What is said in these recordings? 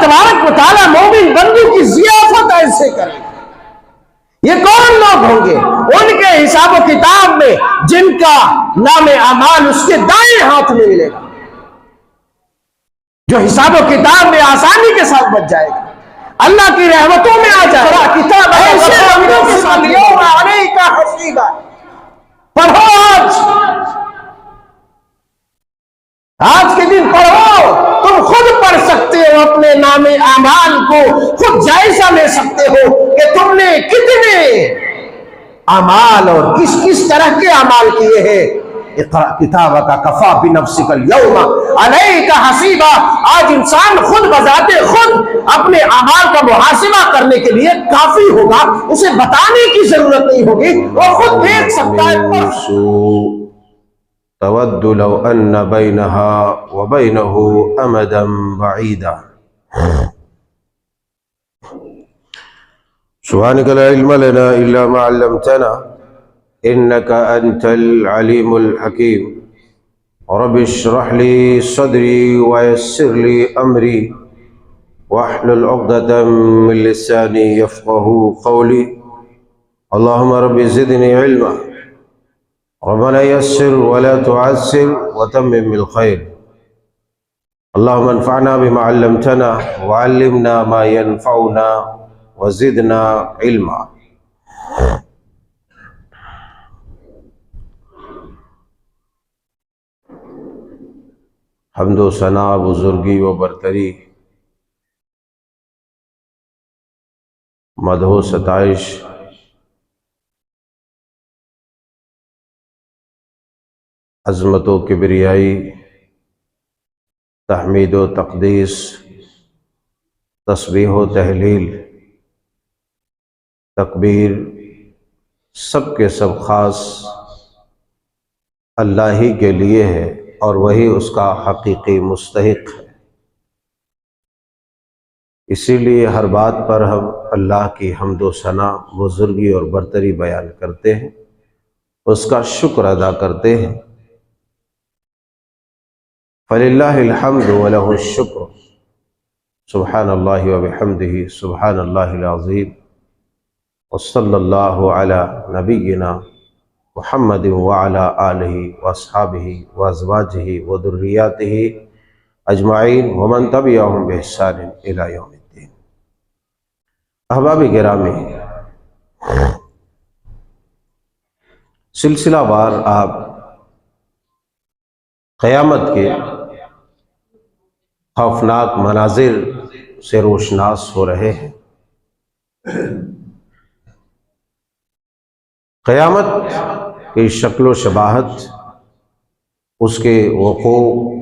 तबारक व तआला मोमिन बंदू की जियाफत ऐसे करेगा। ये कौन लोग होंगे? उनके हिसाब किताब में जिनका नाम अमाल उसके दाएं हाथ में मिलेगा, जो हिसाब किताब में आसानी के साथ बच जाएगा, अल्लाह की रहमतों में आ जाएगा। किताब ऐसे बंदों के साथ का हसीबा पढ़ो, आज के दिन पढ़ो, तुम खुद पढ़ सकते हो, अपने नामे अमाल को खुद जायजा ले सकते हो कि तुमने कितने अमाल और किस किस तरह के अमाल किए हैं। इक़रा किताबका कफ़ा बिनफ़्सिकल यौमा अलैका हसीबा। आज इंसान खुद बजाते खुद अपने अमाल का मुहासिबा करने के लिए काफी होगा, उसे बताने की जरूरत नहीं होगी, वो खुद देख सकता है। तवद्दु लौ अन्न बैनहा व बैनहु अमदन बईदा। सुब्हानका ला इल्म लना इल्ला मा अल्लमतना इन्नका अंतल अलीमुल हकीम। रब्बि इश्रह ली सदरी व यस्सिर ली अमरी वहलुल उक़दतम मिन लिसानी यफ़क़हू क़ौली। अल्लाहुम्मा रब्बि ज़िदनी इल्मा रब्बना यस्सिर वला तुअस्सिर वतम्मिम बिल खैर। अल्लाहुम्मा अन्फ़अना बिमा अल्लमतना वअल्लिमना मा यनफ़अुना वज़िदना इल्मा। हम्दो सना बुजुर्गी व बरतरी, मदहो सताइश अज़मतो किबरियाई, तहमीद व तक़दीस, तस्बीह व तहलील, तकबीर सब के सब ख़ास अल्लाह ही के लिए है और वही उसका हकीकी मुस्तहिक है। इसीलिए हर बात पर हम अल्लाह की हम्दो सना, बुजुर्गी और बरतरी बयान करते हैं, उसका शुक्र अदा करते हैं। फलिल्लाहिल हम्दु व लहुश शुक्र सुब्हानल्लाहि व बिहम्दिही सुब्हानल्लाहिल अज़ीम व सल्लल्लाहु अला नबिय्यिना मुहम्मद व अला आलिहि व अस्हाबिहि व अज़वाजिहि व दुर्रिय्यातिहि अजमाइन व मन तबिअहुम बिइहसान इला यौमिद्दीन। अहबाब गिरामी, सिलसिलावार आप क़यामत के खौफनाक मनाजिर से रोशनास हो रहे हैं। क़यामत की शक्ल शबाहत, उसके वक़ू,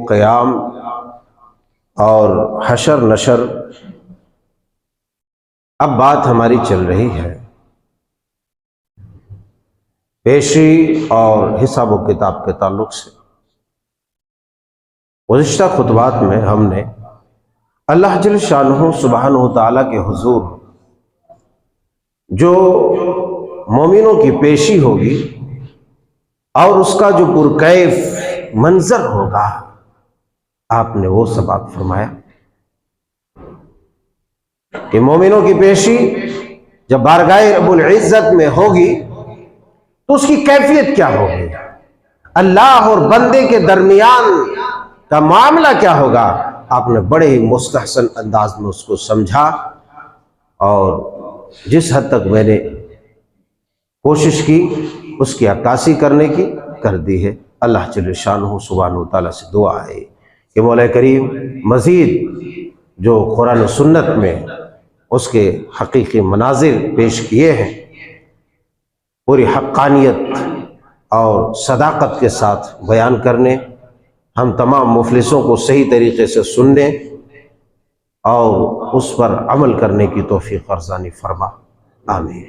क़याम और हशर नशर, अब बात हमारी चल रही है पेशी और हिसाब व किताब के ताल्लुक़ से। गुज़िश्ता खुतबात में हमने अल्लाह जल शानुहु सुब्हानहु तआला के हुज़ूर जो मोमिनों की पेशी होगी और उसका जो पुरकैफ मंजर होगा, आपने वो सबाक फरमाया कि मोमिनों की पेशी जब बारगाह रब्बुल इज़्ज़त में होगी तो उसकी कैफियत क्या होगी, अल्लाह और बंदे के दरमियान का मामला क्या होगा। आपने बड़े ही मुस्तहसन अंदाज में उसको समझा और जिस हद तक मैंने कोशिश की उसकी अक्कासी करने की कर दी है। अल्लाह जल्ल शानुहु सुब्हानहु तआला से दुआ है कि मौला करीम मज़ीद जो कुरान सुन्नत में उसके हकीकी मनाजिर पेश किए हैं, पूरी हक्कानियत और सदाकत के साथ बयान करने, हम तमाम मुफलिसों को सही तरीके से सुनने और उस पर अमल करने की तौफीक अर्ज़ानी फरमा, आमीन।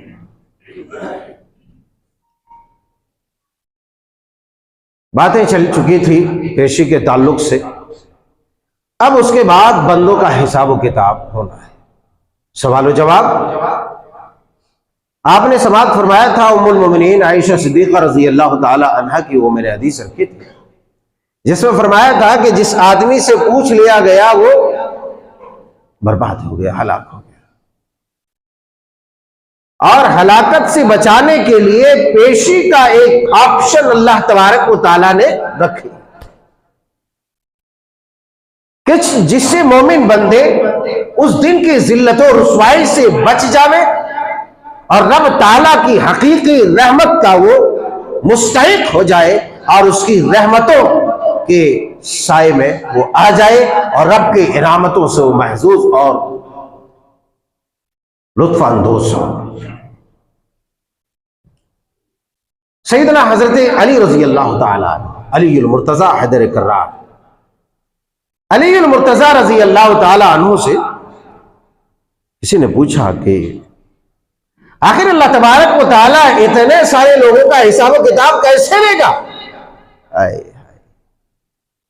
बातें चल चुकी थी पेशी के ताल्लुक से, अब उसके बाद बंदों का हिसाब व किताब होना है, सवाल व जवाब। आपने समाअत फरमाया था उम्मुल मोमिनीन आयशा सिद्दीक़ा रज़ी अल्लाह तआला अन्हा की वो मैंने हदीस रखी थी, जिसमें फरमाया था कि जिस आदमी से पूछ लिया गया वो बर्बाद हो गया, हलाक हो गया। और हलाकत से बचाने के लिए पेशी का एक ऑप्शन अल्लाह तबारक व तआला ने रखी कि जिससे मोमिन बंदे उस दिन की जिल्लत और रुसवाई से बच जावे और रब ताला की हकीकी रहमत का वो मुस्तहिक हो जाए और उसकी रहमतों के साए में वो आ जाए और रब की इनामतों से वो महजूज और लुत्फानंदोज हो। सैयदना हजरत अली रजी अल्लाह ताला अलीउल मुर्तजा हैदर कर्रार अलीउल मुर्तजा रजी अल्लाह ताला अन्हु से किसी ने पूछा कि आखिर अल्लाह तबारक व तआला इतने सारे लोगों का हिसाब किताब कैसे लेगा?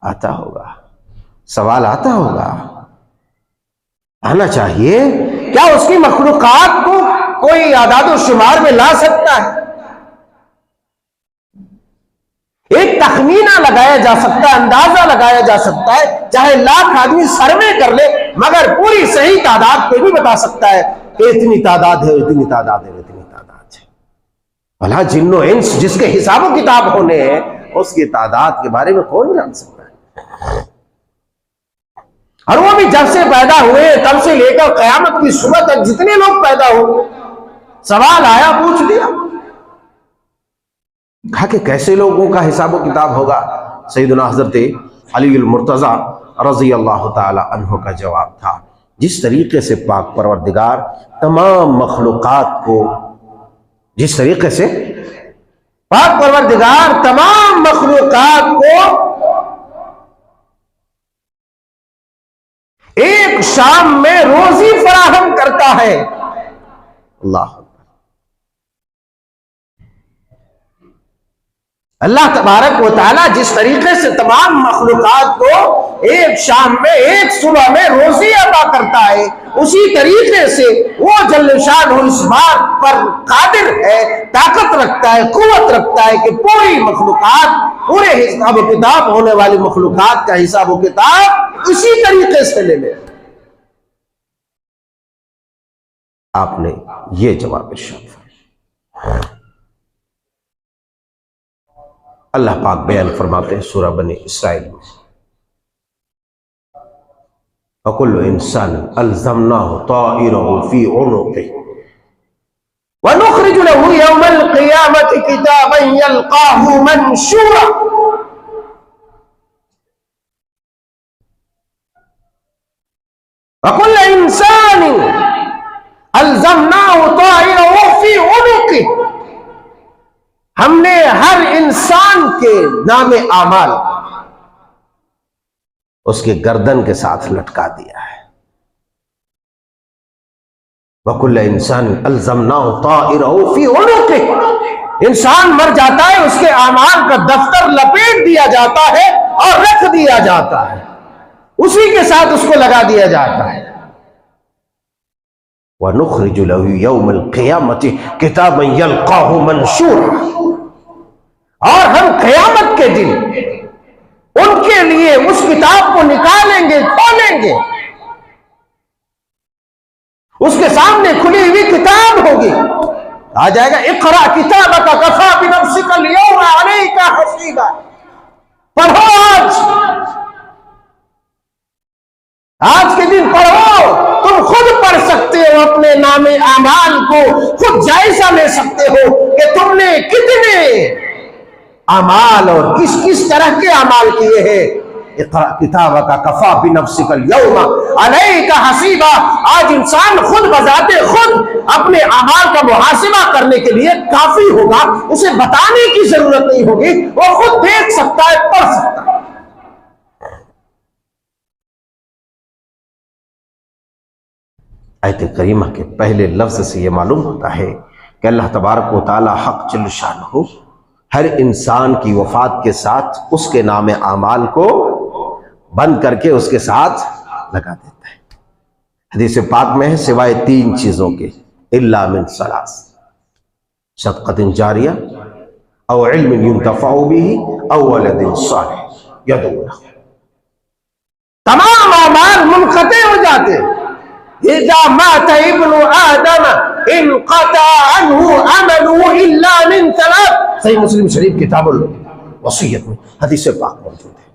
आता होगा, सवाल आता होगा, आना चाहिए। क्या उसकी मखलूकात को कोई आदाद शुमार में ला सकता है? एक तखमीना लगाया जा सकता है, अंदाजा लगाया जा सकता है, चाहे लाख आदमी सर्वे कर ले, मगर पूरी सही तादाद कोई भी बता सकता है कि इतनी तादाद है, इतनी तादाद है, इतनी तादाद है। भला जिन्नो इंस जिसके हिसाब किताब होने हैं उसकी तादाद के बारे में कौन जान सकता है? और वो भी जब से पैदा हुए तब से लेकर कयामत की सुबह तक जितने लोग पैदा होंगे, सवाल आया, पूछ लिया, कहा कि कैसे लोगों का हिसाब किताब होगा? सैयदना हजरत अलीउल मुर्तजा रजी अल्लाह ताला अन्हु का जवाब था, जिस तरीके से पाक परवरदिगार तमाम मखलूकात को, जिस तरीके से पाक परवरदिगार तमाम मखलूकात को एक शाम में रोजी फराहम करता है। अल्लाह अल्लाह तबारक व तआला जिस तरीके से तमाम मखलूकात को एक शाम में, एक सुबह में रोजी अता करता है, उसी तरीके से वो जल्लशान इस बात पर कादिर है, ताकत रखता है, कुव्वत रखता है कि पूरी मखलूकात, पूरे हिसाब किताब होने वाली मखलूकात का हिसाब किताब इसी तरीके से ले ले। आपने ये जवाब इरशाद फरमाया। अल्लाह पाक बयान फरमाते हैं सूरह बनी इसराइल में, वकुल्लु इंसान अल्ज़मनाहु ताइरहु फी उनुक़िही व नुख़रिजु लहु यौमल क़ियामति किताबन यल्क़ाहु मनशूरा। वकुल्लु इंसान अल्ज़मनाहु ताइरहु फी उनुक़िही, हमने हर इंसान के नामे आमाल उसके गर्दन के साथ लटका दिया है। वकुल्ल इंसान अल्ज़मनाहु ताइरहु फी उनुक़िही, इंसान मर जाता है, उसके आमाल का दफ्तर लपेट दिया जाता है और रख दिया जाता है, उसी के साथ उसको लगा दिया जाता है। व नुख़रिजु लहु यौमल क़ियामति किताबन यल्क़ाहु मनशूरा, और हम क़यामत के दिन उनके लिए उस किताब को निकालेंगे, खोलेंगे, उसके सामने खुली हुई किताब होगी, आ जाएगा इक़रा किताबका कफ़ा बिनफ़्सिकल यौमा अलैका हसीबा, पढ़ो आज के दिन पढ़ो, तुम खुद पढ़ सकते हो, अपने नामे आमाल को खुद जायजा ले सकते हो कि तुमने कितने अमाल और किस किस तरह के अमाल किए हैं। इक़रा किताबका कफ़ा बिनफ़्सिकल यौमा अलैका हसीबा, आज इंसान खुद बजाते खुद अपने अमाल का मुहासिबा करने के लिए काफी होगा, उसे बताने की जरूरत नहीं होगी, वो खुद देख सकता है, पढ़ सकता है। आयत करीमा के पहले लफ्ज से यह मालूम होता है कि अल्लाह तबारक व तआला हक जल्ल शानहू हर इंसान की वफात के साथ उसके नामे आमाल को बंद करके उसके साथ लगा देता है। हदीस पाक में है, सिवाय तीन चीजों के, इल्ला मिन सलास, सदक़तिन जारिया औ इल्मिन युंतफ़अु बिही औ वलदिन सालिह यदऊ लहू, तमाम आमाल मुनक़ते हो जाते, इज़ा माता इब्नु आदम इनक़ता अन्हु अमलुहु इल्ला मिन सलास। सही मुस्लिम शरीफ किताबुल वसीयत में हदीस पाक मौजूद है।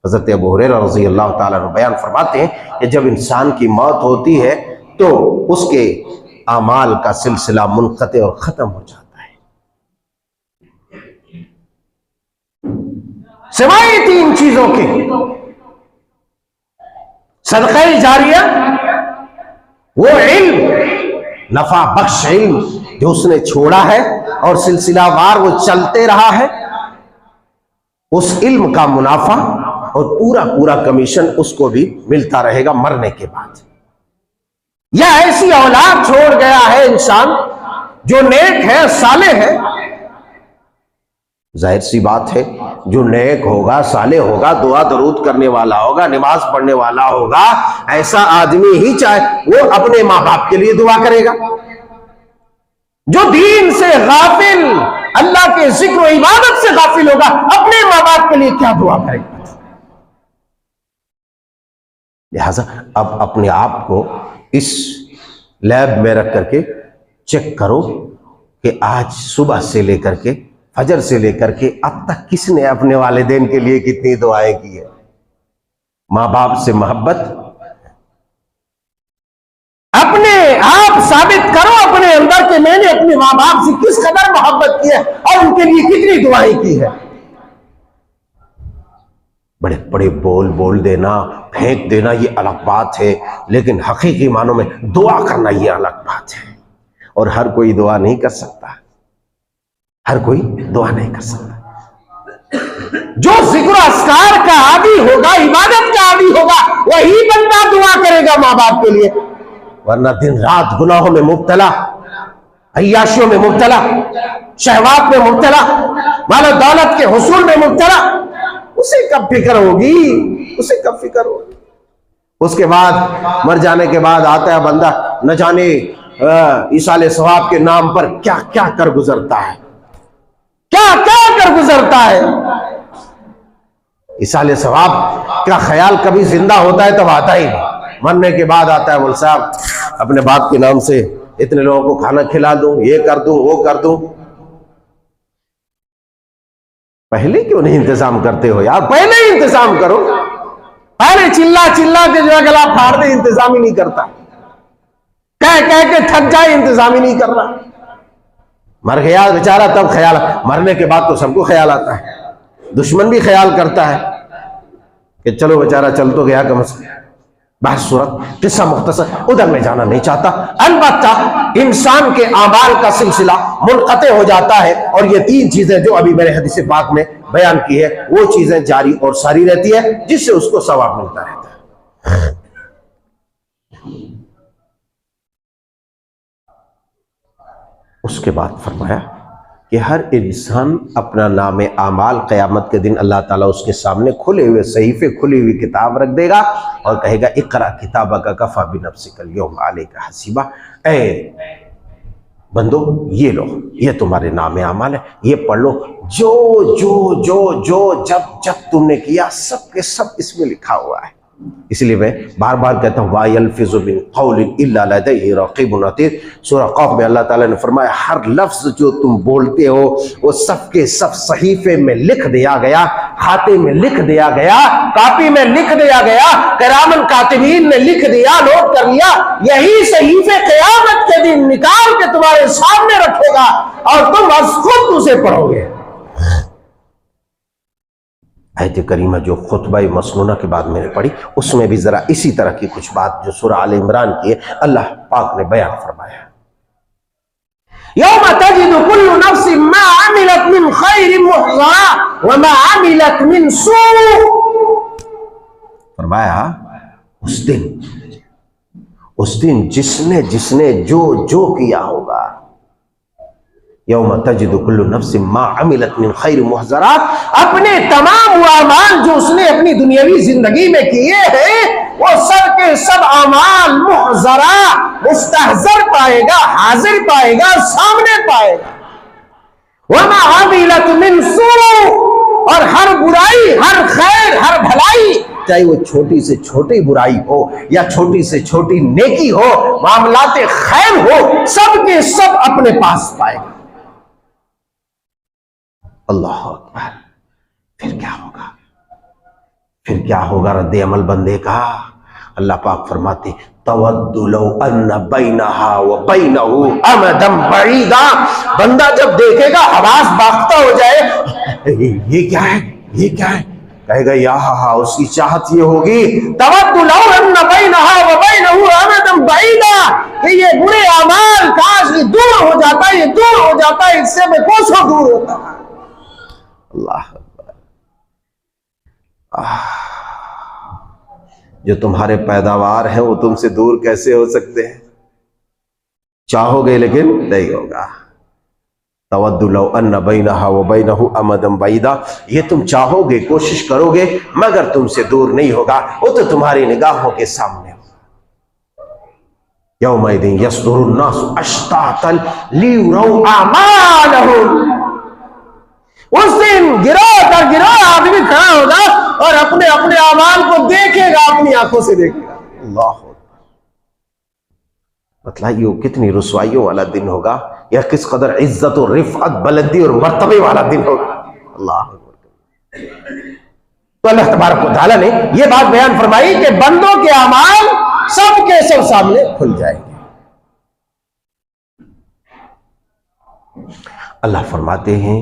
हज़रत अबू हुरैरा रज़ी अल्लाह ताला अन्हु बयान फरमाते हैं कि जब इंसान की मौत होती है तो उसके आमाल का सिलसिला मुनक़ते और ख़त्म हो जाता है, सिवाय 3 चीजों के। सदक़ा जारिया, वो इल्म, नफा बख्श इल्म जो उसने छोड़ा है और सिलसिलावार वो चलते रहा है, उस इल्म का मुनाफा और पूरा पूरा कमीशन उसको भी मिलता रहेगा मरने के बाद। या ऐसी औलाद छोड़ गया है इंसान जो नेक है, साले है। जाहिर सी बात है, जो नेक होगा, साले होगा, दुआ दरूद करने वाला होगा, नमाज पढ़ने वाला होगा, ऐसा आदमी ही चाहे वो अपने माँ बाप के लिए दुआ करेगा। जो दीन से गाफिल, अल्लाह के जिक्र और इबादत से गाफिल होगा, अपने माँ बाप के लिए क्या दुआ करेगा। लिहाजा अब अपने आप को इस लैब में रख करके चेक करो कि आज सुबह से लेकर के, फजर से लेकर के अब तक किसने अपने वालिदैन के लिए कितनी दुआएं की है। माँ बाप से मोहब्बत अपने आप साबित करो अपने अंदर के मैंने अपने माँ बाप से किस कदर मोहब्बत की है और उनके लिए कितनी दुआएं की है। बड़े बड़े बोल देना, फेंक देना ये अलग बात है, लेकिन हकीकी मानों में दुआ करना ये अलग बात है। और हर कोई दुआ नहीं कर सकता, हर कोई दुआ नहीं कर सकता। जो जिक्र अस्कार का आदी होगा, इबादत का आदी होगा, वही बंदा दुआ करेगा माँ बाप के लिए। वरना दिन रात गुनाहों में मुब्तला, अय्याशियों में मुब्तला, शहवात में मुब्तला, माल दौलत के हुसूल में मुब्तला, उसे कब फिक्र होगी, उसे कब फिक्र होगी। उसके बाद मर जाने के बाद आता है बंदा, न जाने ईसाले सवाब के नाम पर क्या क्या कर गुजरता है, क्या क्या कर गुजरता है। ईसाले सवाब का ख्याल कभी जिंदा होता है तब आता ही नहीं, मरने के बाद आता है। बोल साहब अपने बाप के नाम से इतने लोगों को खाना खिला दूं, ये कर दूं, वो कर दूं। पहले क्यों नहीं इंतजाम करते हो यार? पहले ही इंतजाम करो। पहले चिल्ला चिल्ला के जो गला फाड़ दे, इंतजाम ही नहीं करता। कह कह के थक जाए, इंतजाम ही नहीं कर रहा। मर गया बेचारा तब ख्याल, मरने के बाद तो सबको ख्याल आता है। दुश्मन भी ख्याल करता है कि चलो बेचारा चल तो गया कम से कम। बहर सूरत किस्सा मुख्तसर, उधर में जाना नहीं चाहता। अलबत्ता इंसान के आमाल का सिलसिला मुनक़ते हो जाता है और ये 3 चीजें जो अभी मैंने हदीस पाक में बयान की है, वो चीजें जारी और सारी रहती है, जिससे उसको सवाब मिलता रहता है। उसके बाद फरमाया कि हर इंसान अपना नाम आमाल क़यामत के दिन अल्लाह ताला उसके सामने खुले हुए सहीफे, खुली हुई किताब रख देगा और कहेगा इक़रा किताबक कफ़ा बिनफ़्सिकल यौमा अलैका हसीबा। ए बंदो ये लो, ये तुम्हारे नाम आमाल है, ये पढ़ लो। जो जो जो जो जब जब तुमने किया सब के सब इसमें लिखा हुआ है। इसलिए मैं बार बार कहता हूँ वा यल्फ़िज़ु मिन क़ौलिन इल्ला लदैहि रक़ीबुन अतीद। सूरह क़ाफ़ में अल्लाह ताला ने फरमाया हर लफ्ज़ जो तुम बोलते हो वो सब के सब सहीफे में लिख दिया गया, खाते में लिख दिया गया, कापी में लिख दिया गया, किरामन कातिबीन ने लिख दिया, नोट कर लिया। यही सहीफे क़यामत के दिन निकाल के तुम्हारे सामने रखेगा और तुम बस खुद उसे पढ़ोगे। आयत करीमा जो खुतबा मसनूना के बाद मैंने पढ़ी, उसमें भी जरा इसी तरह की कुछ बात जो सूरह आल इमरान की है, अल्लाह पाक ने बयान फरमाया। यौम तजिदु कुल्लु नफ्सिन मा अमिलत मिन खैरिन मुहज़रा व मा अमिलत मिन सू। फरमाया उस दिन जिसने जिसने जो जो किया होगा, यौम तजिदु कुल्लु नफ्सिन मा अमिलत मिन खैरिन मुहज़रा, अपने तमाम अमाल जो उसने अपनी दुनियावी जिंदगी में किए हैं वो सब के सब अमाल मुहज़रा, मुस्तहज़र पाएगा, हाजिर पाएगा, सामने पाएगा। वमा अमिलत मिन सू, और हर बुराई, हर खैर, हर भलाई चाहे वो छोटी से छोटी बुराई हो या छोटी से छोटी नेकी हो, मामलाते खैर हो, सब के सब अपने पास पाएगा। अल्लाह अकबर। फिर क्या होगा? फिर क्या होगा रद्द अमल बंदे का? अल्लाह पाक फरमाते तवद्दु लौ अन्न बैनहा व बैनहु अमदम बईदा। बंदा जब देखेगा हवास बाख्ता हो जाए, ये क्या है, ये क्या है, कहेगा या हा, उसकी चाहत ये होगी तवद्दु लौ अन्न बैनहा व बैनहु अमदम बईदा, कि ये बुरे अमाल काश ये दूर हो जाता, ये दूर हो जाता, इससे मैं कोसों दूर होता। अल्लाह जो तुम्हारे पैदावार हैं वो तुमसे दूर कैसे हो सकते हैं? चाहोगे लेकिन नहीं होगा। तवद्दु लौ अन्न बैनहा व बैनहु अमदम बैदा, ये तुम चाहोगे, कोशिश करोगे, मगर तुमसे दूर नहीं होगा, वो तो तुम्हारी निगाहों के सामने होगा। यौमइदिन यसदुरुन नासु अश्तातन लियुरौ आमालहुम। उस दिन गिरोह कर गिरोह आदमी खड़ा होगा और अपने अपने अमाल को देखेगा, अपनी आंखों से देखेगा। अल्लाह, बतलाइए कितनी रुसवाइयों वाला दिन होगा, या किस कदर इज्जत और रिफअत, बुलंदी और मर्तबे वाला दिन होगा। अल्लाह। तो अल्लाह तबारक व तआला ने यह बात बयान फरमाई कि बंदों के अमाल सब के सब सामने खुल जाएंगे। अल्लाह फरमाते हैं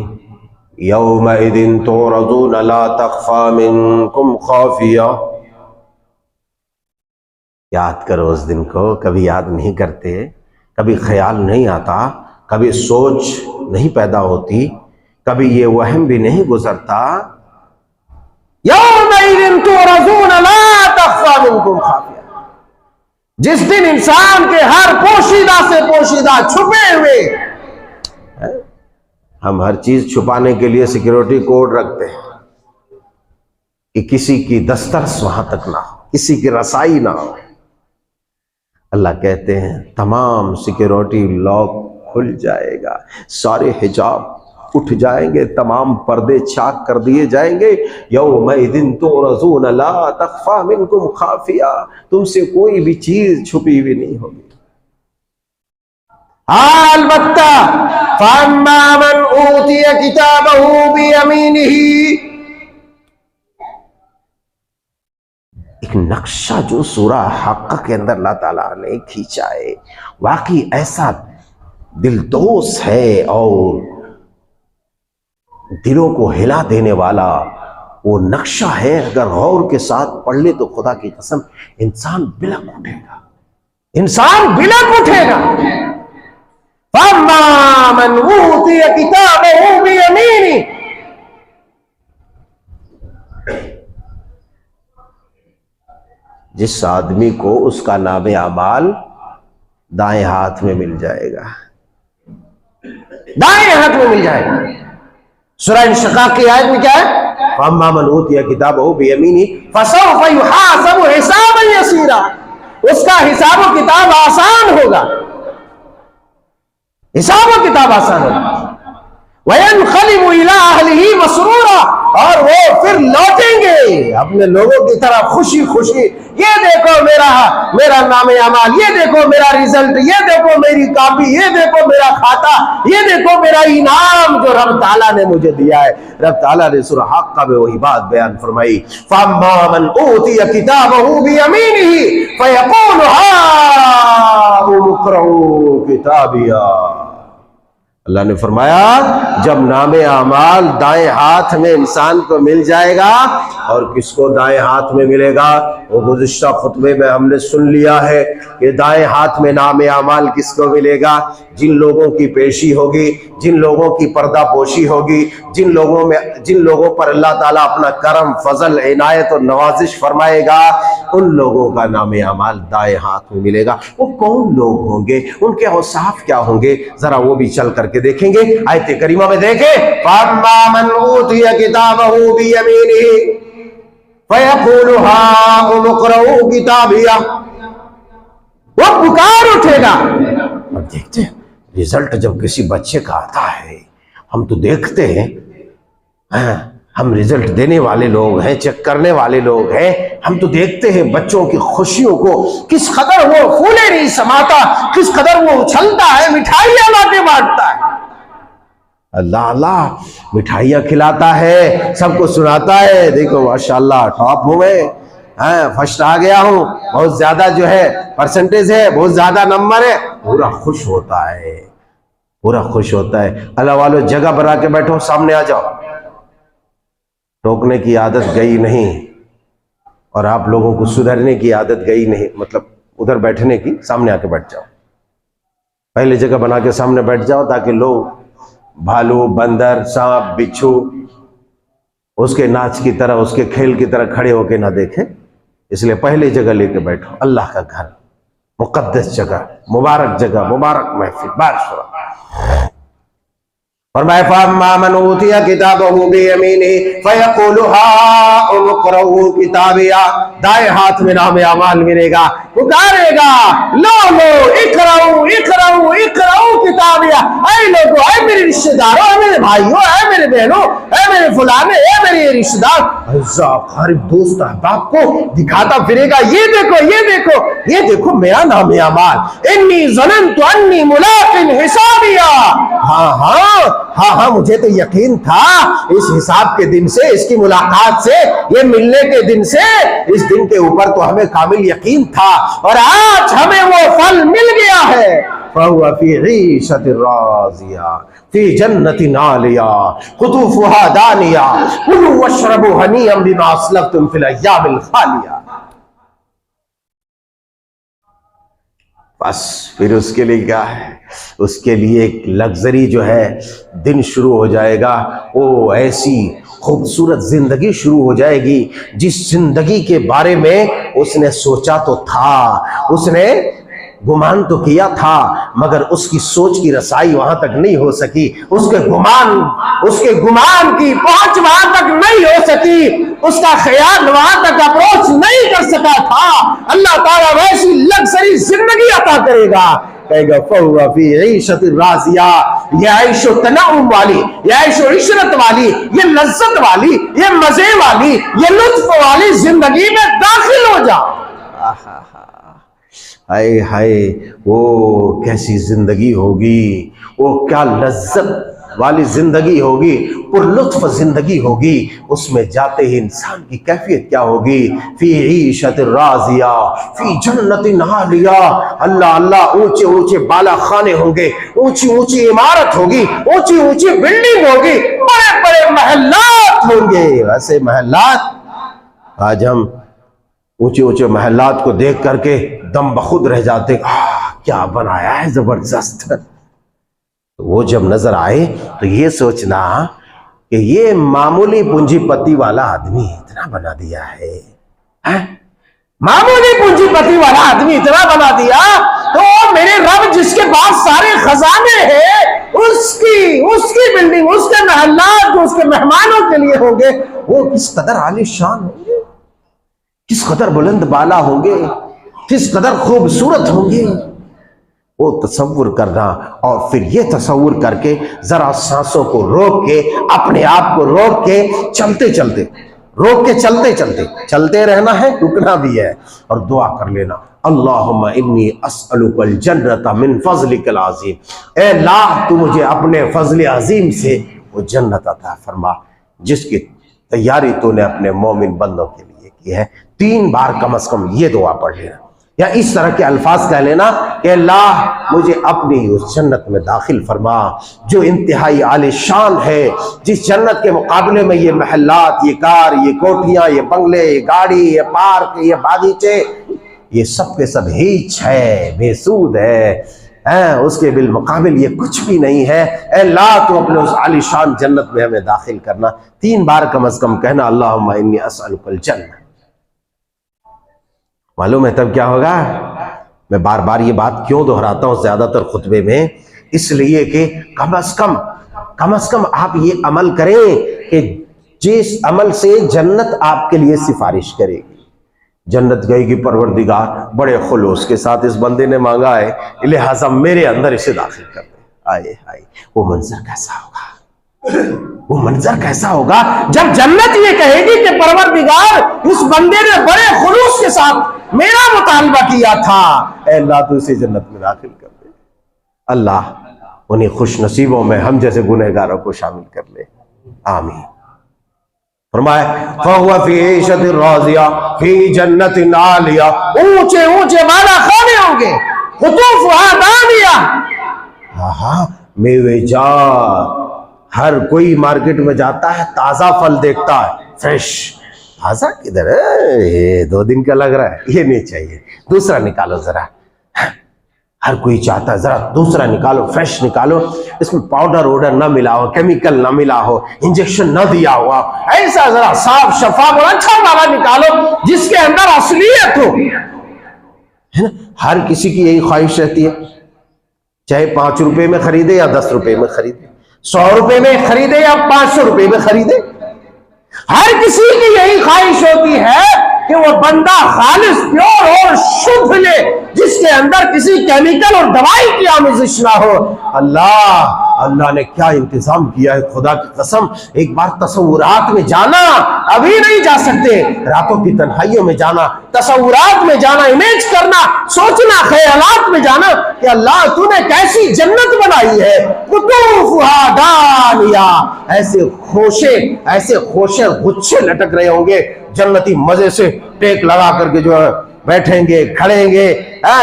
यौमइदिन तुरज़ून ला तख़फ़ा मिनकुम ख़ाफ़िया। याद करो उस दिन को, कभी याद नहीं करते, कभी ख्याल नहीं आता, कभी सोच नहीं पैदा होती, कभी ये वहम भी नहीं गुजरता। यौमइदिन तुरज़ून ला तख़फ़ा मिनकुम ख़ाफ़िया, जिस दिन इंसान के हर पोशीदा से पोशीदा छुपे हुए, हम हर चीज छुपाने के लिए सिक्योरिटी कोड रखते हैं कि किसी की दस्तरस वहां तक ना हो, किसी की रसाई ना हो। अल्लाह कहते हैं तमाम सिक्योरिटी लॉक खुल जाएगा, सारे हिजाब उठ जाएंगे, तमाम पर्दे चाक कर दिए जाएंगे। यौमइदिन तुरज़ून ला तख़फ़ा मिनकुम ख़ाफ़िया, तुमसे कोई भी चीज छुपी हुई नहीं होगी। अलबत्ता फअम्मा मन ऊतिया किताबहु बियमीनिही, एक नक्शा जो सूरा हक़ के अंदर अल्लाह ताला ने खींचा है, वाकई ऐसा दिलदोज़ है और दिलों को हिला देने वाला वो नक्शा है। अगर गौर के साथ पढ़ ले तो खुदा की कसम इंसान बिलक उठेगा, इंसान बिलक उठेगा। फअम्मा मन ऊतिया किताबहु बियमीनिही, जिस आदमी को उसका नामे अमाल दाएं हाथ में मिल जाएगा, दाएं हाथ में मिल जाएगा। सूरह इंशिकाक की आयत में क्या है? फअम्मा मन ऊतिया किताबहु बियमीनिही फसौफ युहासबु हिसाबन यसीरा, उसका हिसाब व किताब आसान होगा, हिसाब व किताब आसान होगा। वयनक़लिबु इला अहलिही मसरूरा, और वो फिर लौटेंगे अपने लोगों की तरफ खुशी खुशी। ये देखो मेरा नामे अमाल, ये देखो मेरा रिजल्ट, ये देखो मेरी कॉपी, ये देखो मेरा खाता, ये देखो मेरा इनाम जो रब ताला ने मुझे दिया है। रब ताला ने सूरह हक़ में वही बात बयान फरमाई, फअम्मा मन ऊतिया किताबहु बियमीनिही फयक़ूलु हाउम इक़्रऊ किताबिया। अल्लाह ने फरमाया जब नामे अमाल दाएं हाथ में इंसान को मिल जाएगा, और किसको दाएं हाथ में मिलेगा वो गुज़िश्ता खुतबे में हमने सुन लिया है कि दाएं हाथ में नामे अमाल किसको मिलेगा? जिन लोगों की पेशी होगी, जिन लोगों की पर्दा पोशी होगी, जिन लोगों पर अल्लाह ताला अपना करम फजल इनायत और नवाजिश फरमाएगा, उन लोगों का नामे अमाल दाएं हाथ में मिलेगा। वो कौन लोग होंगे, उनके औसाफ क्या होंगे, जरा वो भी चल करके देखेंगे। आयत करीमा में देखें, फअम्मा मन ऊतिया किताबहु बियमीनिही फयक़ूलु हाउम इक़्रऊ किताबिया, वो पुकार उठेगा। अब देखते हैं रिजल्ट जब किसी बच्चे का आता है, हम तो देखते हैं हम रिजल्ट देने वाले लोग हैं, चेक करने वाले लोग हैं। हम तो देखते हैं बच्चों की खुशियों को, किस कदर वो फूले नहीं समाता, किस कदर वो उछलता है, मिठाइयां लाके बांटता है। अल्लाह अल्लाह, मिठाइयां खिलाता है, सबको सुनाता है, देखो माशाल्लाह टॉप हूं मैं, फर्स्ट आ गया हूं, बहुत ज्यादा जो है परसेंटेज है, बहुत ज्यादा नंबर है। पूरा खुश होता है, पूरा खुश होता है। अल्लाह वालों, जगह बना के बैठो, सामने आ जाओ। टोकने की आदत गई नहीं, और आप लोगों को सुधरने की आदत गई नहीं, मतलब उधर बैठने की, सामने आके बैठ जाओ। पहले जगह बना के सामने बैठ जाओ, ताकि लोग भालू, बंदर, सांप, बिच्छू उसके नाच की तरह, उसके खेल की तरह खड़े होके ना देखें। इसलिए पहले जगह लेके बैठो। अल्लाह का घर, मुकद्दस जगह, मुबारक जगह, मुबारक महफिल। बात फरमाया फअम्मा मन ऊतिया किताबहु बियमीनिही फयक़ूलु हाउम इक़रऊ किताबिया, दाएं हाथ में नाम अमाल मिलेगा, पुकारेगा लो लो इक़रऊ इक़रऊ इक़रऊ किताबिया। ऐ लोगों, ऐ मेरे रिश्तेदारों, ऐ मेरे भाइयों, ऐ मेरे बहनों, ऐ मेरे फलाने, ऐ मेरे रिश्तेदार, गरीब दोस्त अहबाब को दिखाता फिरेगा, ये देखो ये देखो ये देखो मेरा नाम अमाल। इन्नी ज़ननतु अन्नी मुलाक़िन हिसाबिया। हाँ हाँ हाँ हाँ, मुझे तो यकीन था इस हिसाब के दिन से, इसकी मुलाकात से, ये मिलने के दिन से, इस दिन के ऊपर तो हमें कामिल यकीन था, और आज हमें वो फल मिल गया है। फहुवा फी ईशतिर राज़िया फी जन्नतिन आलिया कुतूफुहा दानिया कुलू वशरबू हनीअम बिमा अस्लफ्तुम फिल अय्यामिल खालिया। बस फिर उसके लिए क्या है? उसके लिए एक लग्जरी जो है दिन शुरू हो जाएगा। वो ऐसी खूबसूरत जिंदगी शुरू हो जाएगी जिस जिंदगी के बारे में उसने सोचा तो था, उसने गुमान तो किया था, मगर उसकी सोच की रसाई वहां तक नहीं हो सकी, उसके गुमान की पहुंच वहां तक नहीं हो सकी, उसका ख्याल वहां तक अप्रोच नहीं कर सका था। अल्लाह ताला वैसी लग्जरी जिंदगी अता करेगा, कहेगा फहुवा फी ईशतिर राज़िया, ये ऐशो तनउम वाली, ये ऐशो इशरत वाली, ये लज्जत वाली, ये मजे वाली, ये लुत्फ वाली जिंदगी में दाखिल हो जाओ। हाय हाय, वो कैसी जिंदगी होगी, वो क्या लज्जत वाली जिंदगी होगी, पुरलुत्फ जिंदगी होगी। उसमें जाते ही इंसान की कैफियत क्या होगी? फी ईशतिर राज़िया फी जन्नतिन आलिया। अल्लाह अल्लाह, ऊंचे ऊंचे बाला खाने होंगे, ऊंची ऊंची इमारत होगी, ऊंची ऊंची बिल्डिंग होगी, बड़े बड़े महल्लात होंगे। वैसे महल्लात, आज हम ऊंचे ऊंचे महल्लात को देख करके दम बखुद रह जाते, क्या बनाया है जबरदस्त। तो वो जब नजर आए तो ये सोचना कि ये मामूली पूंजीपति वाला आदमी इतना बना दिया है, मामूली पूंजीपति वाला आदमी इतना बना दिया, तो मेरे रब जिसके पास सारे खजाने हैं, उसकी बिल्डिंग, उसके महल्लात जो उसके मेहमानों के लिए होंगे, वो किस कदर आलीशान होंगे, किस कदर बुलंद बाला होंगे, किस कदर खूबसूरत होंगे। वो तसव्वुर करना, और फिर ये तसव्वुर करके जरा सांसों को रोक के, अपने आप को रोक के, चलते चलते, रोक के चलते चलते, चलते रहना है, रुकना भी है, और दुआ कर लेना, अल्लाहुम्मा इन्नी अस्अलुकल जन्नता मिन फज़लिकल अज़ीम। ए अल्लाह, तू मुझे अपने फजल अजीम से वो जन्नत अता फरमा जिसकी तैयारी तूने अपने मोमिन बंदों के लिए की है। 3 बार कम से कम ये दुआ पढ़ लेना, या इस तरह के अल्फाज कह लेना कि अल्लाह मुझे अपनी उस जन्नत में दाखिल फरमा जो इंतहाई आलिशान है, जिस जन्नत के मुकाबले में ये महल्लात, ये कार, ये कोठियां, ये बंगले, ये गाड़ी, ये पार्क, ये बागीचे, ये सब के सब हिच है, बेसूद है, उसके बिल मुकाबिल ये कुछ भी नहीं है। अल्लाह तो अपने उस आलिशान जन्नत में हमें दाखिल करना। 3 बार कम से कम कहना, अल्लाहुम्मा इन्नी अस्अलुकल जन्नत। मालूम है तब क्या होगा? मैं बार बार ये बात क्यों दोहराता हूं ज्यादातर खुतबे में, इसलिए कि कम से कम आप ये अमल करें कि जिस अमल से जन्नत आपके लिए सिफारिश करेगी। जन्नत गएगी परवरदिगार बड़े खुलूस के साथ इस बंदे ने मांगा है, लिहाजा मेरे अंदर इसे दाखिल कर दे। आए हाय, वो मंजर कैसा होगा, वो मंजर कैसा होगा जब जन्नत ये कहेगी कि परवरदिगार इस बंदे ने बड़े खुलूस के साथ मेरा मुतालबा किया था, ऐ अल्लाह तू इसे जन्नत में दाखिल कर दे। अल्लाह उन्हीं खुश नसीबों में हम जैसे गुनहगारों को शामिल कर ले, आमीन। फरमाए फहुवा फी ईशतिर राज़िया फी जन्नतिन आलिया, ऊंचे ऊंचे बाला खाने होंगे, कुतूफुहा दानिया, मेवेजार। हर कोई मार्केट में जाता है, ताजा फल देखता है, फ्रेश। ताजा किधर है, ये 2 दिन का लग रहा है, ये नहीं चाहिए, दूसरा निकालो जरा। हर कोई चाहता है जरा दूसरा निकालो, फ्रेश निकालो, इसमें पाउडर वाउडर ना मिला हो, केमिकल ना मिला हो, इंजेक्शन ना दिया हुआ, ऐसा जरा साफ शफाफ और अच्छा वाला निकालो जिसके अंदर असलियत हो, है ना। हर किसी की यही ख्वाहिश रहती है, चाहे 5 रुपए में खरीदे या 10 रुपए में खरीदे, 100 रुपए में खरीदे या 500 रुपए में खरीदे, हर किसी की यही ख्वाहिश होती है कि वो बंदा खालिस प्योर और शुद्ध ले, जिसके अंदर किसी केमिकल और दवाई की आमेजिश ना हो। अल्लाह ने क्या इंतजाम किया है, खुदा की कसम। एक बार तसव्वुरात में जाना, अभी नहीं जा सकते, रातों की तन्हाइयों में जाना, तसव्वुरात में जाना, इमेज करना, सोचना, ख्यालात में जाना कि अल्लाह तूने कैसी जन्नत बनाई है, कुतूफुहा दानिया, ऐसे खोशे गुच्छे लटक रहे होंगे, जन्नती मजे से टेक लगा करके जो है बैठेंगे, खड़ेंगे,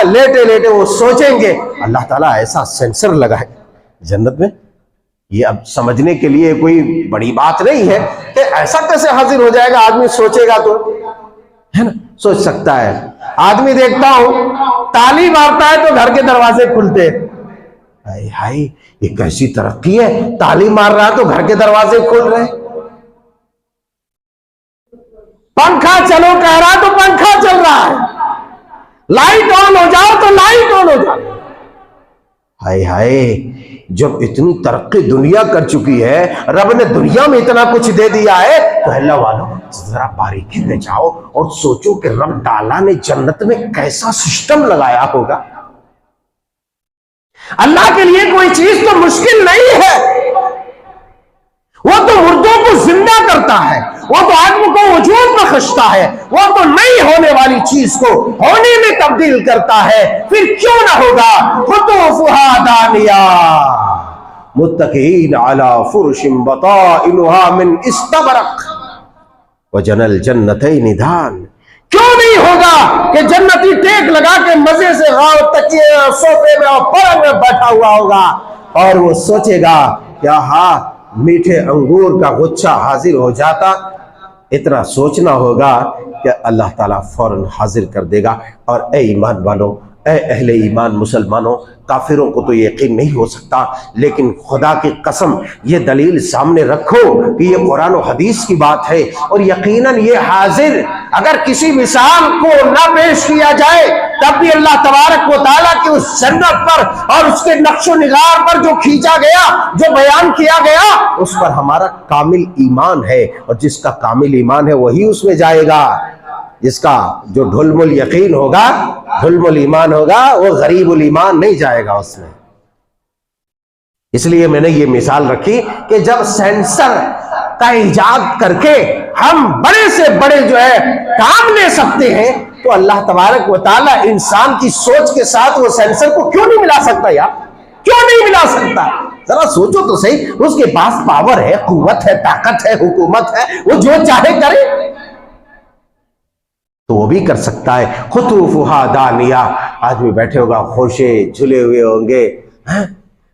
लेटे लेटे वो सोचेंगे। अल्लाह ताला ऐसा सेंसर लगा है जन्नत में, ये अब समझने के लिए कोई बड़ी बात नहीं है कि ऐसा कैसे हाजिर हो जाएगा। आदमी सोचेगा तो, है ना, सोच सकता है। आदमी देखता हूं ताली मारता है तो घर के दरवाजे खुलते, हाय हाय ये कैसी तरक्की है, ताली मार रहा है तो घर के दरवाजे खुल रहे, पंखा चलो कह रहा तो पंखा चल रहा है, लाइट ऑन हो जाओ तो लाइट ऑन हो जाओ। हाय हाय, जब इतनी तरक्की दुनिया कर चुकी है, रब ने दुनिया में इतना कुछ दे दिया है, तो अल्लाह वालों जरा बारीकी में जाओ और सोचो कि रब ताला ने जन्नत में कैसा सिस्टम लगाया होगा। अल्लाह के लिए कोई चीज तो मुश्किल नहीं है, वो तो मुर्दों को जिंदा करता है, वो तो आदमी को वजूद में खसता है, वो तो नहीं होने वाली चीज को होने में तब्दील करता है, फिर क्यों ना होगा। कुतूफुहा दानिया मुत्तकीन अला फुरुशिन बताइनुहा मिन इस्तबरक वजनल जन्नतैन दान, क्यों नहीं होगा कि जन्नती टेक लगा के मजे से तकिए सोफे में और पलंग में बैठा हुआ होगा और वो सोचेगा क्या हाँ मीठे अंगूर का गुच्छा हाजिर हो जाता। इतना सोचना होगा कि अल्लाह ताला फौरन हाजिर कर देगा। और ए ईमान वालों, ए अहले ईमान मुसलमानों, काफिरों को तो यकीन नहीं हो सकता, लेकिन खुदा की कसम ये दलील सामने रखो कि ये कुरान और हदीस की बात है और यकीनन ये हाजिर, अगर किसी मिसाल को ना पेश किया जाए तब भी अल्लाह तबारक व तआला की उस जन्नत पर और उसके नक्शो निगार पर जो खींचा गया, जो बयान किया गया, उस पर हमारा कामिल ईमान है और जिसका कामिल ईमान है वही उसमें जाएगा। जिसका जो ढुलमुल यकीन होगा, ढुलमुल ईमान होगा, वो गरीबुल ईमान नहीं जाएगा उसमें। इसलिए मैंने ये मिसाल रखी कि जब सेंसर का इजाद करके हम बड़े से बड़े जो है काम ले सकते हैं, तो अल्लाह तबारक व तआला इंसान की सोच के साथ वो सेंसर को क्यों नहीं मिला सकता यार, क्यों नहीं मिला सकता। जरा सोचो तो सही, उसके पास पावर है, कुव्वत है, ताकत है, हुकूमत है, वो जो चाहे करे तो वो भी कर सकता है। खुतूफुहा दानिया, आदमी बैठे होगा, खोशे झुले हुए होंगे,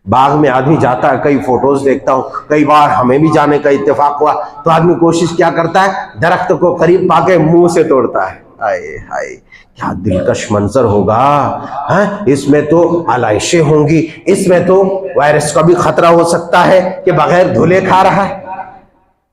बाग में आदमी जाता है, कई फोटोज देखता हूं, कई बार हमें भी जाने का इत्तेफाक हुआ तो आदमी कोशिश क्या करता है, दरख्त को करीब पाके मुंह से तोड़ता है। हाय हाय क्या दिलकश मंजर होगा, है? इसमें तो आलाइशें होंगी, इसमें तो वायरस का भी खतरा हो सकता है कि बगैर धुले खा रहा है,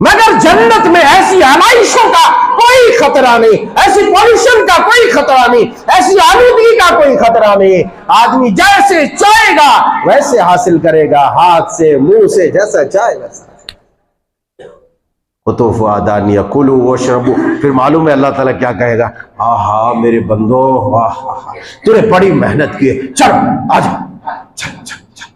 मगर जन्नत में ऐसी आलाइशों का कोई खतरा नहीं, ऐसी पॉल्यूशन का कोई खतरा नहीं, ऐसी आलूदगी का कोई खतरा नहीं। आदमी जैसे चाहेगा वैसे हासिल करेगा, हाथ से, मुंह से, जैसा चाहे वैसा। कुतूफुहा दानिया कुलू वशरबू, फिर मालूम है अल्लाह ताला क्या कहेगा, आहा मेरे बंदो, आहा तूने बड़ी मेहनत की है, चल आजा, चल चल चल।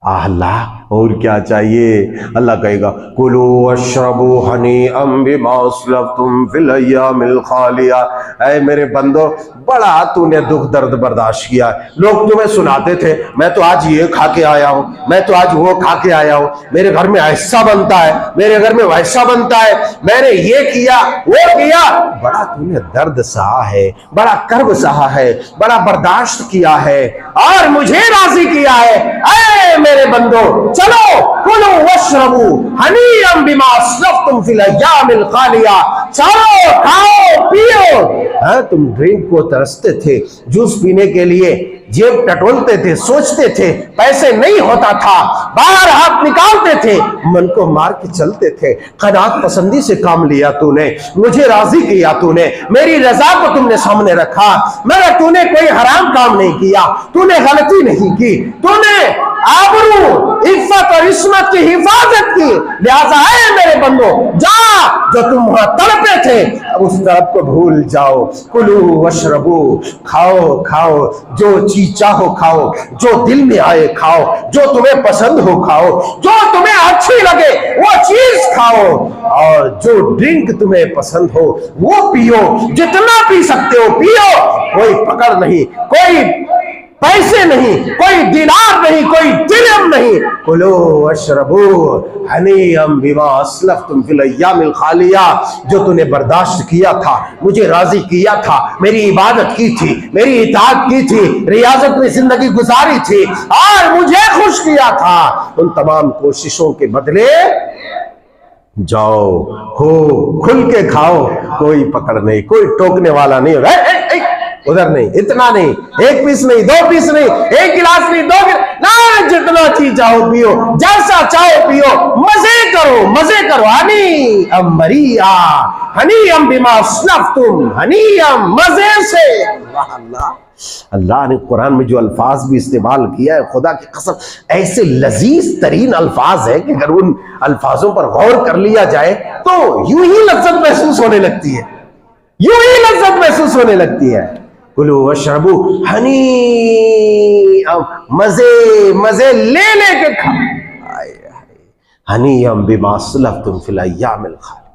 अल्लाह और क्या चाहिए? अल्लाह कहेगा कुलू अशरबू हनीअम बिमा अस्लफ्तुम फिल अय्यामिल खालिया। ऐ मेरे बंदो, बड़ा तूने दुख दर्द बर्दाश्त किया। लोग तुम्हें सुनाते थे मैं तो आज ये खा के आया हूं, मैं तो आज वो खा के आया हूं, मेरे घर में ऐसा बनता है, मेरे घर में वैसा बनता है, मैंने ये किया वो किया। बड़ा तूने दर्द सहा है, बड़ा कर्ब सहा है, बड़ा बर्दाश्त किया है और मुझे राजी किया है। ऐ मेरे बंदो, चलो कुलू वशरबू हनीअम बिमा अस्लफ्तुम फिल अय्यामिल खालिया। चलो खाओ पियो। हाँ, तुम ड्रिंक को तरसते थे, जूस पीने के लिए जेब टटोलते थे, सोचते थे, पैसे नहीं होता था, बाहर हाथ निकालते थे, मन को मार के चलते थे। कनात पसंदी से काम लिया तूने, मुझे राजी किया तूने, मेरी रजा को तुमने सामने रखा, मगर तूने कोई हराम काम नहीं किया, तूने गलती नहीं की, तूने आबरू इज्जत और इस्मत की हिफाजत की। लिहाजा है मेरे बंदो, जा जो तुम वहां तड़पे थे उस तरफ को भूल जाओ। कुलू वशरबू, खाओ खाओ, जो चीज चाहो खाओ, जो दिल में आए खाओ, जो तुम्हें पसंद हो खाओ, जो तुम्हें अच्छी लगे वो चीज खाओ, और जो ड्रिंक तुम्हें पसंद हो वो पियो, जितना पी सकते हो पियो। कोई पकड़ नहीं, कोई पैसे नहीं, कोई दिनार नहीं, कोई दिरहम नहीं। कुलो अशरबू हनीअम बिमा अस्लफ्तुम फिल अय्यामिल खालिया। जो तूने बर्दाश्त किया था, मुझे राजी किया था, मेरी इबादत की थी, मेरी इताअत की थी, रियाजत में जिंदगी गुजारी थी और मुझे खुश किया था, उन तमाम कोशिशों के बदले जाओ, हो खुल के खाओ, कोई पकड़ नहीं, कोई टोकने वाला नहीं होगा। उधर नहीं, इतना नहीं, एक पीस नहीं, दो पीस नहीं, एक गिलास नहीं, दो गिलास ना, जितना चीज चाहो पियो, जैसा चाहो पियो, मजे करो, मजे करो। हनी अम मरिया हनीअम बिमा अस्लफ्तुम, हनीअम मजे से। अल्लाह अल्लाह ने कुरान में जो अल्फाज भी इस्तेमाल किया है, खुदा की कसम ऐसे लजीज तरीन अल्फाज है कि अगर उन अल्फाजों पर गौर कर लिया जाए तो यूं ही लज्जत महसूस होने लगती है, यूं ही लज्जत महसूस होने लगती है। कुलू वशरबू हनी, मजे मजे ले लेके खा। हनीअम बिमा अस्लफ्तुम फिल अय्यामिल खालिया।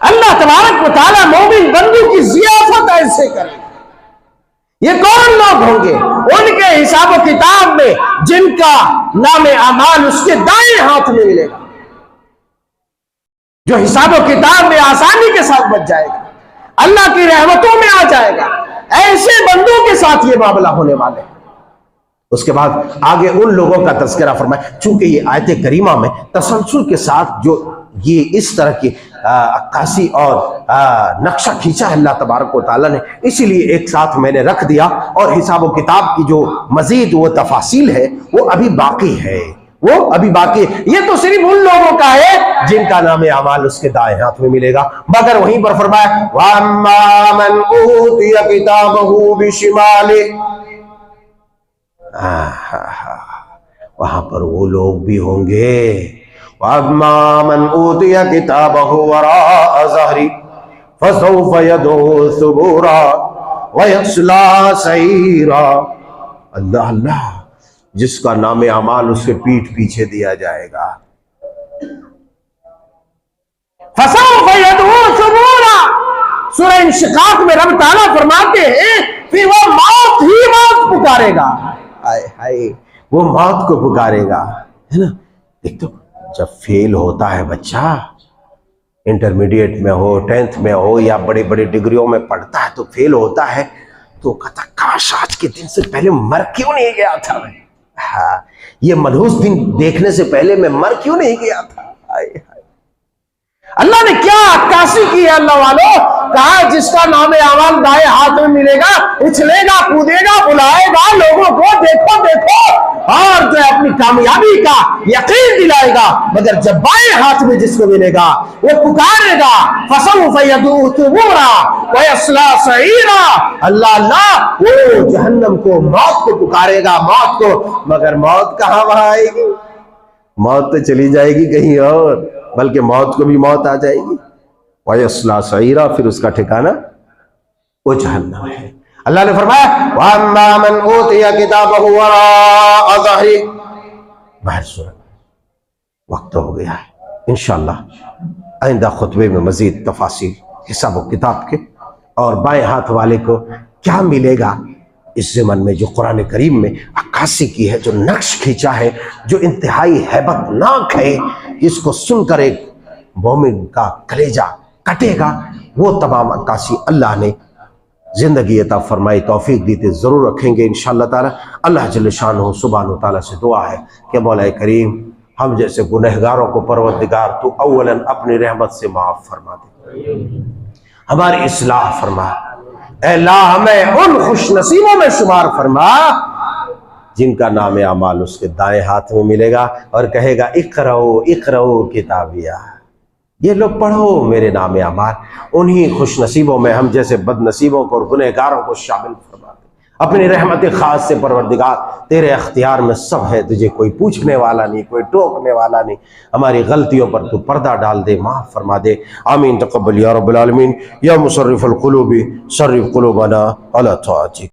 अल्लाह तबारक व तआला मोमिन बंदू की जियाफत ऐसे करेगा। ये कौन लोग होंगे? उनके हिसाब किताब में जिनका नाम अमाल उसके दाएं हाथ में मिलेगा, जो हिसाब किताब में आसानी के साथ बच जाएगा, अल्लाह की रहमतों में आ जाएगा। ऐसे बंदों के साथ ये मामला होने वाले हैं। उसके बाद आगे उन लोगों का तज़किरा फरमाया। चूंकि ये आयत करीमा में तसलसल के साथ जो ये इस तरह की अक्कासी और नक्शा खींचा है अल्लाह तबारक व तआला ने, इसीलिए एक साथ मैंने रख दिया। और हिसाब किताब की जो मजीद वो तफासिल है वो अभी बाकी है, वो अभी बाकी है। ये तो सिर्फ उन लोगों का है जिनका नाम अमाल उसके दाएं हाथ में मिलेगा। मगर वहीं पर फरमाया वअम्मा मन ऊतिया किताबहू बिशिमाले, वहां पर वो लोग भी होंगे। वअम्मा मन ऊतिया किताबहू वराअ ज़हरी फसौफ यदऊ सुबूरा वयस्ला सईरा। अल्लाह अल्लाह, जिसका नाम अमाल उसके पीठ पीछे दिया जाएगा। फसौफ यदऊ सुबूरा, सूरह इंशिकाक में रब ताला फरमाते हैं फिर वो मौत ही मौत पुकारेगा। हाय हाय, वो मौत को पुकारेगा, है ना। देख तो जब फेल होता है बच्चा, इंटरमीडिएट में हो, 10th में हो या बड़े बड़े डिग्रियों में पढ़ता है तो फेल होता है तो कहता काश आज के दिन से पहले मर क्यों नहीं गया था मैं। हाँ, ये मनहूस दिन देखने से पहले मैं मर क्यों नहीं गया था। हाय हाय, अल्लाह ने क्या अक्कासी की है अल्लाह वालों। कहा जिसका नाम अमाल दाएं हाथ में मिलेगा, उछलेगा, कूदेगा, बुलाएगा लोगों को देखो देखो, और जो है अपनी कामयाबी का यकीन दिलाएगा। मगर जब बाएं हाथ में जिसको मिलेगा वो पुकारेगा फसौफ यदऊ सुबूरा वयस्ला सईरा। अल्लाह अल्लाह, वो जहन्नम को, मौत को पुकारेगा, मौत को। मगर मौत कहां वहां आएगी? मौत तो चली जाएगी कहीं और, बल्कि मौत को भी मौत आ जाएगी। वयस्ला सईरा, फिर उसका ठिकाना वो जहन्नम है। अल्लाह ने फरमाया वअम्मा मन ऊतिया किताबहू वराअ ज़हरी, बाहर सूरत। वक्त हो गया है, इंशाअल्लाह आइंदा खुतबे में मजीद तफासिल हिसाब व किताब के और बाएं हाथ वाले को क्या मिलेगा इस ज़मन में, जो कुरान करीम में अक्कासी की है, जो नक्श खींचा है, जो इंतहाई हैबतनाक है, इसको सुनकर एक मोमिन का कलेजा कटेगा, वो तमाम अक्कासी अल्लाह ने ज़िंदगी अता फरमाई, तौफीक दी तो ज़रूर रखेंगे इंशाअल्लाह ताला। अल्लाह जल्ल शानहू सुब्हानहू तआला से दुआ है कि मौला करीम हम जैसे गुनहगारों को परवरदिगार तू अव्वलन अपनी रहमत से माफ़ फरमा दे, हमारी इस्लाह फरमा। ऐ अल्लाह हमें उन खुश नसीबों में शुमार फरमा जिनका नाम अमाल उसके दाएं हाथ में मिलेगा और कहेगा इक़राओ इक़राओ किताबिया, ये लोग पढ़ो मेरे नाम अमाल। उन्हीं खुश नसीबों में हम जैसे बदनसीबों को और गुनहगारों को शामिल फरमा दे अपनी रहमत खास से। परवरदिगार तेरे अख्तियार में सब है, तुझे कोई पूछने वाला नहीं, कोई टोकने वाला नहीं। हमारी गलतियों पर तू पर्दा डाल दे, माफ़ फरमा दे। आमीन तक़ब्बल या रब्बल आलमीन। या मुसर्रिफ़ुल क़ुलूबि सर्रिफ़ क़ुलूबना अला ताअतिक।